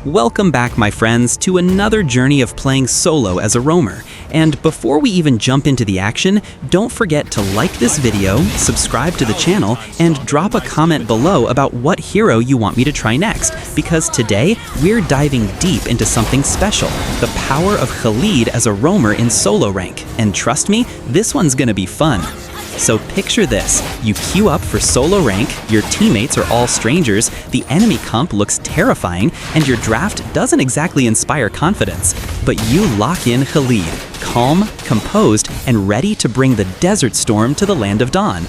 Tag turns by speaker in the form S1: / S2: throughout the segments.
S1: Welcome back, my friends, to another journey of playing solo as a roamer. And before we even jump into the action, don't forget to like this video, subscribe to the channel, and drop a comment below about what hero you want me to try next, because today we're diving deep into something special, the power of Khaleed as a roamer in solo rank. And trust me, this one's gonna be fun. So picture this, you queue up for solo rank, your teammates are all strangers, the enemy comp looks terrifying, and your draft doesn't exactly inspire confidence. But you lock in Khaleed, calm, composed, and ready to bring the desert storm to the land of dawn.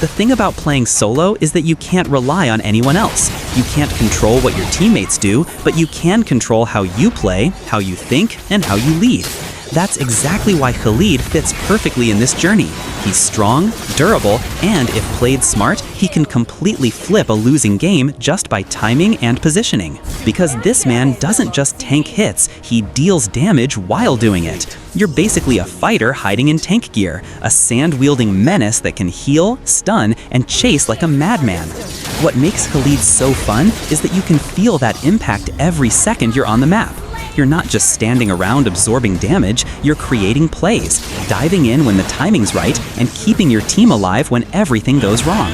S1: The thing about playing solo is that you can't rely on anyone else. You can't control what your teammates do, but you can control how you play, how you think, and how you lead. That's exactly why Khaleed fits perfectly in this journey. He's strong, durable, and if played smart, he can completely flip a losing game just by timing and positioning. Because this man doesn't just tank hits, he deals damage while doing it. You're basically a fighter hiding in tank gear, a sand-wielding menace that can heal, stun, and chase like a madman. What makes Khaleed so fun is that you can feel that impact every second you're on the map. You're not just standing around absorbing damage, you're creating plays, diving in when the timing's right, and keeping your team alive when everything goes wrong.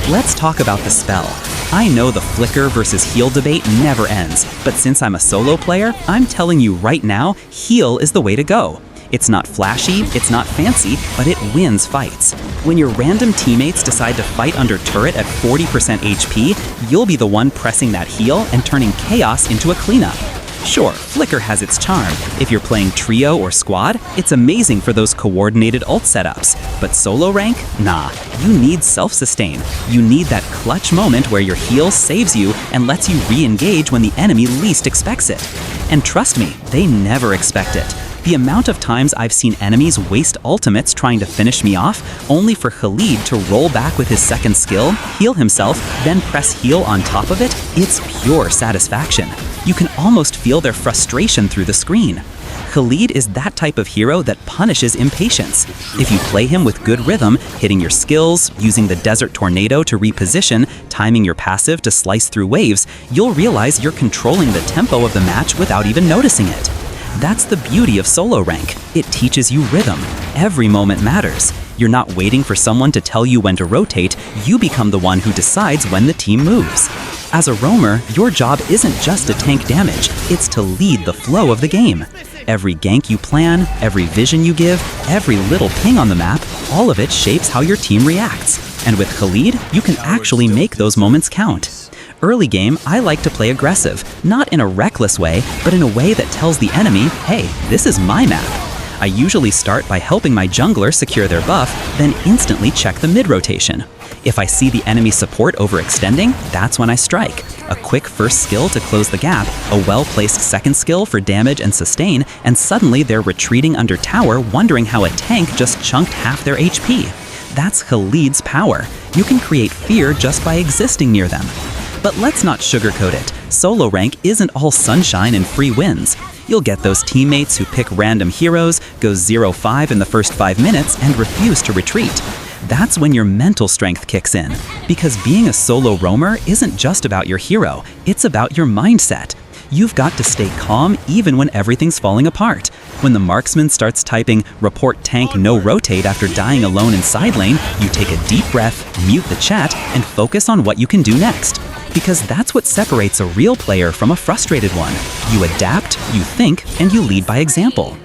S1: Let's talk about the spell. I know the flicker versus heal debate never ends, but since I'm a solo player, I'm telling you right now, heal is the way to go. It's not flashy, it's not fancy, but it wins fights. When your random teammates decide to fight under turret at 40% HP, you'll be the one pressing that heal and turning chaos into a cleanup. Sure, Flicker has its charm. If you're playing trio or squad, it's amazing for those coordinated ult setups. But solo rank? Nah, you need self-sustain. You need that clutch moment where your heal saves you and lets you re-engage when the enemy least expects it. And trust me, they never expect it. The amount of times I've seen enemies waste ultimates trying to finish me off, only for Khaleed to roll back with his second skill, heal himself, then press heal on top of it, it's pure satisfaction. You can almost feel their frustration through the screen. Khaleed is that type of hero that punishes impatience. If you play him with good rhythm, hitting your skills, using the Desert Tornado to reposition, timing your passive to slice through waves, you'll realize you're controlling the tempo of the match without even noticing it. That's the beauty of solo rank. It teaches you rhythm. Every moment matters. You're not waiting for someone to tell you when to rotate, you become the one who decides when the team moves. As a roamer, your job isn't just to tank damage, it's to lead the flow of the game. Every gank you plan, every vision you give, every little ping on the map, all of it shapes how your team reacts. And with Khaleed, you can actually make those moments count. Early game, I like to play aggressive, not in a reckless way, but in a way that tells the enemy, hey, this is my map. I usually start by helping my jungler secure their buff, then instantly check the mid-rotation. If I see the enemy support overextending, that's when I strike. A quick first skill to close the gap, a well-placed second skill for damage and sustain, and suddenly they're retreating under tower wondering how a tank just chunked half their HP. That's Khaleed's power. You can create fear just by existing near them. But let's not sugarcoat it. Solo rank isn't all sunshine and free wins. You'll get those teammates who pick random heroes, go 0-5 in the first 5 minutes, and refuse to retreat. That's when your mental strength kicks in. Because being a solo roamer isn't just about your hero, it's about your mindset. You've got to stay calm even when everything's falling apart. When the marksman starts typing report tank no rotate after dying alone in side lane, you take a deep breath, mute the chat, and focus on what you can do next. Because that's what separates a real player from a frustrated one. You adapt, you think, and you lead by example.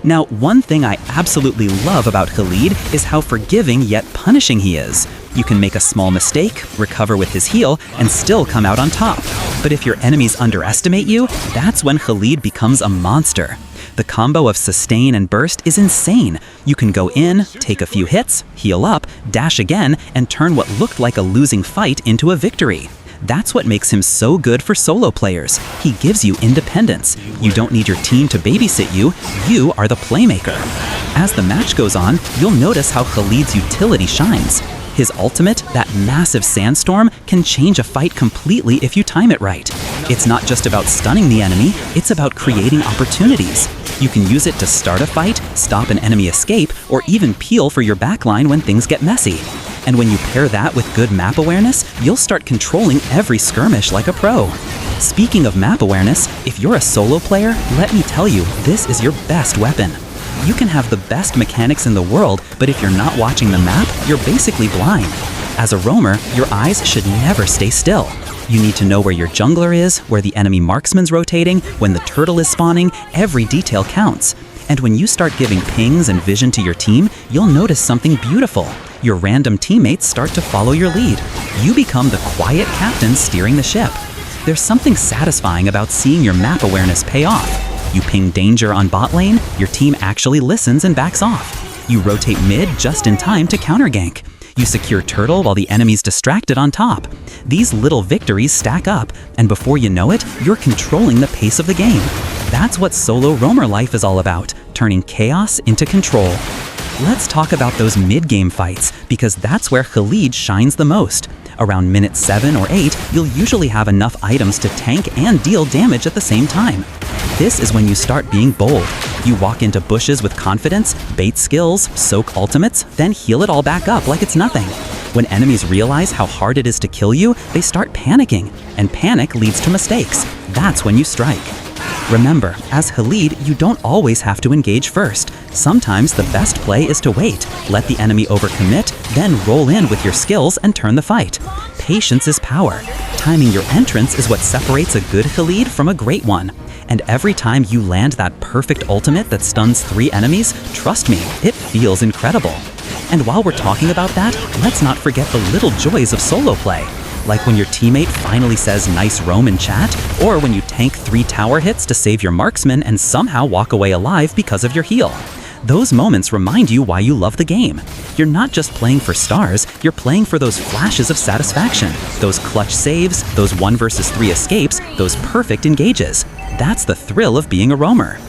S1: Now, one thing I absolutely love about Khaleed is how forgiving yet punishing he is. You can make a small mistake, recover with his heal, and still come out on top. But if your enemies underestimate you, that's when Khaleed becomes a monster. The combo of sustain and burst is insane. You can go in, take a few hits, heal up, dash again, and turn what looked like a losing fight into a victory. That's what makes him so good for solo players. He gives you independence. You don't need your team to babysit you, you are the playmaker. As the match goes on, you'll notice how Khaleed's utility shines. His ultimate, that massive sandstorm, can change a fight completely if you time it right. It's not just about stunning the enemy, it's about creating opportunities. You can use it to start a fight, stop an enemy escape, or even peel for your backline when things get messy. And when you pair that with good map awareness, you'll start controlling every skirmish like a pro. Speaking of map awareness, if you're a solo player, let me tell you, this is your best weapon. You can have the best mechanics in the world, but if you're not watching the map, you're basically blind. As a roamer, your eyes should never stay still. You need to know where your jungler is, where the enemy marksman's rotating, when the turtle is spawning. Every detail counts. And when you start giving pings and vision to your team, you'll notice something beautiful. Your random teammates start to follow your lead. You become the quiet captain steering the ship. There's something satisfying about seeing your map awareness pay off. You ping danger on bot lane, your team actually listens and backs off. You rotate mid just in time to counter gank. You secure turtle while the enemy's distracted on top. These little victories stack up, and before you know it, you're controlling the pace of the game. That's what solo roamer life is all about, turning chaos into control. Let's talk about those mid-game fights, because that's where Khaleed shines the most. Around minute 7 or 8, you'll usually have enough items to tank and deal damage at the same time. This is when you start being bold. You walk into bushes with confidence, bait skills, soak ultimates, then heal it all back up like it's nothing. When enemies realize how hard it is to kill you, they start panicking, and panic leads to mistakes. That's when you strike. Remember, as Khaleed, you don't always have to engage first. Sometimes the best play is to wait, let the enemy overcommit, then roll in with your skills and turn the fight. Patience is power. Timing your entrance is what separates a good Khaleed from a great one. And every time you land that perfect ultimate that stuns 3 enemies, trust me, it feels incredible. And while we're talking about that, let's not forget the little joys of solo play. Like when your teammate finally says nice roam in chat, or when you tank 3 tower hits to save your marksman and somehow walk away alive because of your heal. Those moments remind you why you love the game. You're not just playing for stars, you're playing for those flashes of satisfaction, those clutch saves, those 1 versus 3 escapes, those perfect engages. That's the thrill of being a roamer.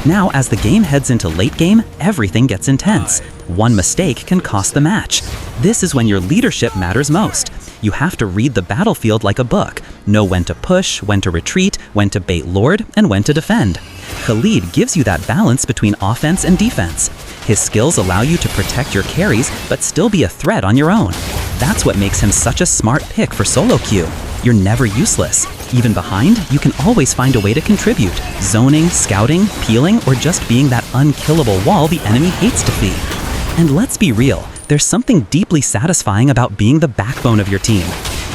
S1: Now, as the game heads into late game, everything gets intense. One mistake can cost the match. This is when your leadership matters most. You have to read the battlefield like a book, know when to push, when to retreat, when to bait Lord, and when to defend. Khaleed gives you that balance between offense and defense. His skills allow you to protect your carries, but still be a threat on your own. That's what makes him such a smart pick for solo queue. You're never useless. Even behind, you can always find a way to contribute, zoning, scouting, peeling, or just being that unkillable wall the enemy hates to feed. And let's be real, there's something deeply satisfying about being the backbone of your team.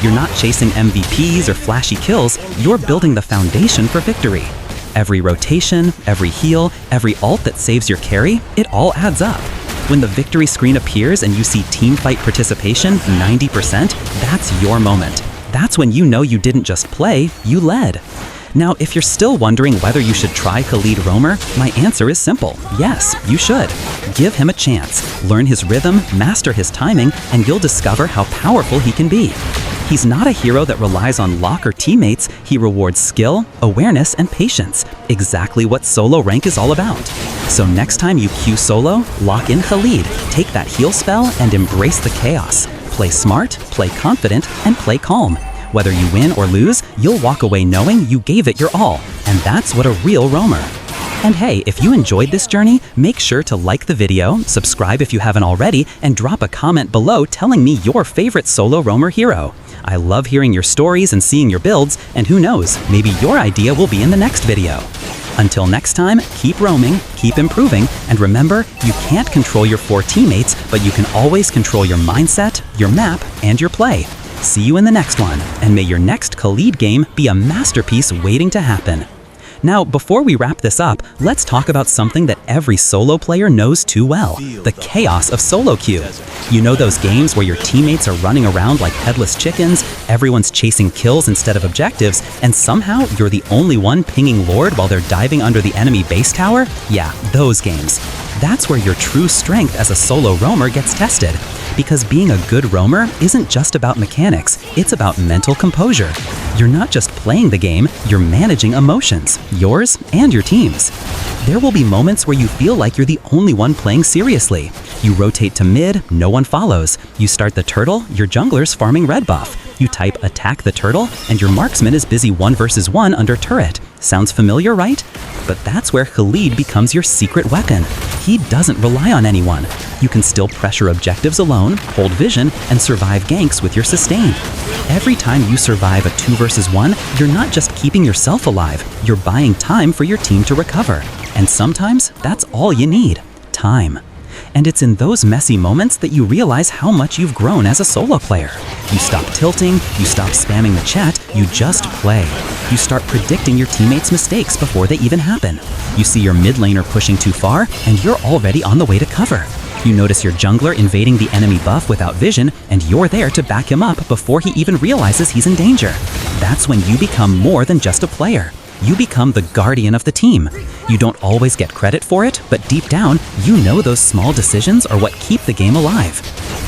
S1: You're not chasing MVPs or flashy kills, you're building the foundation for victory. Every rotation, every heal, every ult that saves your carry, it all adds up. When the victory screen appears and you see teamfight participation 90%, that's your moment. That's when you know you didn't just play, you led. Now, if you're still wondering whether you should try Khaleed Roamer, my answer is simple. Yes, you should. Give him a chance. Learn his rhythm, master his timing, and you'll discover how powerful he can be. He's not a hero that relies on luck or teammates. He rewards skill, awareness, and patience. Exactly what solo rank is all about. So next time you queue solo, lock in Khaleed, take that heal spell, and embrace the chaos. Play smart, play confident, and play calm. Whether you win or lose, you'll walk away knowing you gave it your all. And that's what a real roamer. And hey, if you enjoyed this journey, make sure to like the video, subscribe if you haven't already, and drop a comment below telling me your favorite solo roamer hero. I love hearing your stories and seeing your builds, and who knows, maybe your idea will be in the next video. Until next time, keep roaming, keep improving, and remember, you can't control your 4 teammates, but you can always control your mindset, your map, and your play. See you in the next one, and may your next Khaleed game be a masterpiece waiting to happen. Now, before we wrap this up, let's talk about something that every solo player knows too well, the chaos of solo queue. You know those games where your teammates are running around like headless chickens, everyone's chasing kills instead of objectives, and somehow you're the only one pinging Lord while they're diving under the enemy base tower? Yeah, those games. That's where your true strength as a solo roamer gets tested. Because being a good roamer isn't just about mechanics, it's about mental composure. You're not just playing the game, you're managing emotions, yours and your team's. There will be moments where you feel like you're the only one playing seriously. You rotate to mid, no one follows. You start the turtle, your jungler's farming red buff. You type attack the turtle, and your marksman is busy 1 versus 1 under turret. Sounds familiar, right? But that's where Khaleed becomes your secret weapon. He doesn't rely on anyone. You can still pressure objectives alone, hold vision, and survive ganks with your sustain. Every time you survive a 2 versus 1, you're not just keeping yourself alive, you're buying time for your team to recover. And sometimes, that's all you need. Time. And it's in those messy moments that you realize how much you've grown as a solo player. You stop tilting, you stop spamming the chat, you just play. You start predicting your teammates' mistakes before they even happen. You see your mid laner pushing too far, and you're already on the way to cover. You notice your jungler invading the enemy buff without vision, and you're there to back him up before he even realizes he's in danger. That's when you become more than just a player. You become the guardian of the team. You don't always get credit for it, but deep down, you know those small decisions are what keep the game alive.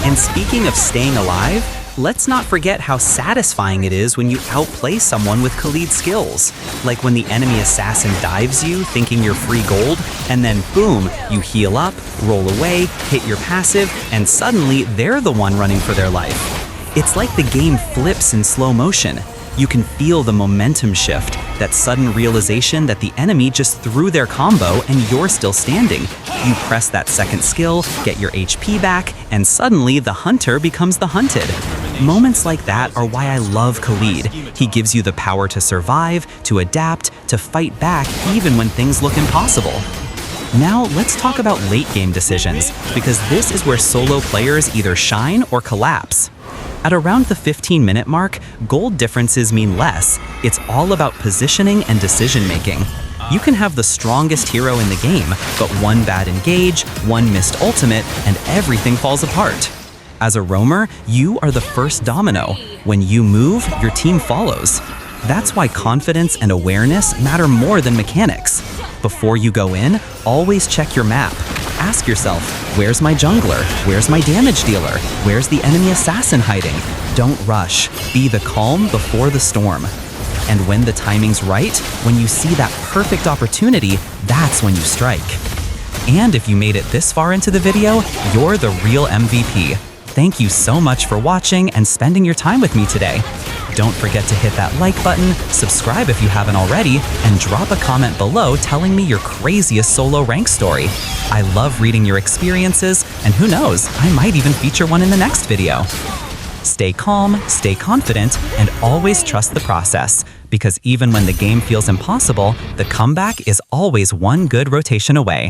S1: And speaking of staying alive, let's not forget how satisfying it is when you outplay someone with Khaleed's skills. Like when the enemy assassin dives you, thinking you're free gold, and then boom, you heal up, roll away, hit your passive, and suddenly they're the one running for their life. It's like the game flips in slow motion. You can feel the momentum shift, that sudden realization that the enemy just threw their combo and you're still standing. You press that second skill, get your HP back, and suddenly the hunter becomes the hunted. Moments like that are why I love Khaleed. He gives you the power to survive, to adapt, to fight back even when things look impossible. Now let's talk about late game decisions, because this is where solo players either shine or collapse. At around the 15-minute mark, gold differences mean less. It's all about positioning and decision-making. You can have the strongest hero in the game, but one bad engage, one missed ultimate, and everything falls apart. As a roamer, you are the first domino. When you move, your team follows. That's why confidence and awareness matter more than mechanics. Before you go in, always check your map. Ask yourself, where's my jungler? Where's my damage dealer? Where's the enemy assassin hiding? Don't rush. Be the calm before the storm. And when the timing's right, when you see that perfect opportunity, that's when you strike. And if you made it this far into the video, you're the real MVP. Thank you so much for watching and spending your time with me today. Don't forget to hit that like button, subscribe if you haven't already, and drop a comment below telling me your craziest solo rank story. I love reading your experiences, and who knows, I might even feature one in the next video. Stay calm, stay confident, and always trust the process, because even when the game feels impossible, the comeback is always one good rotation away.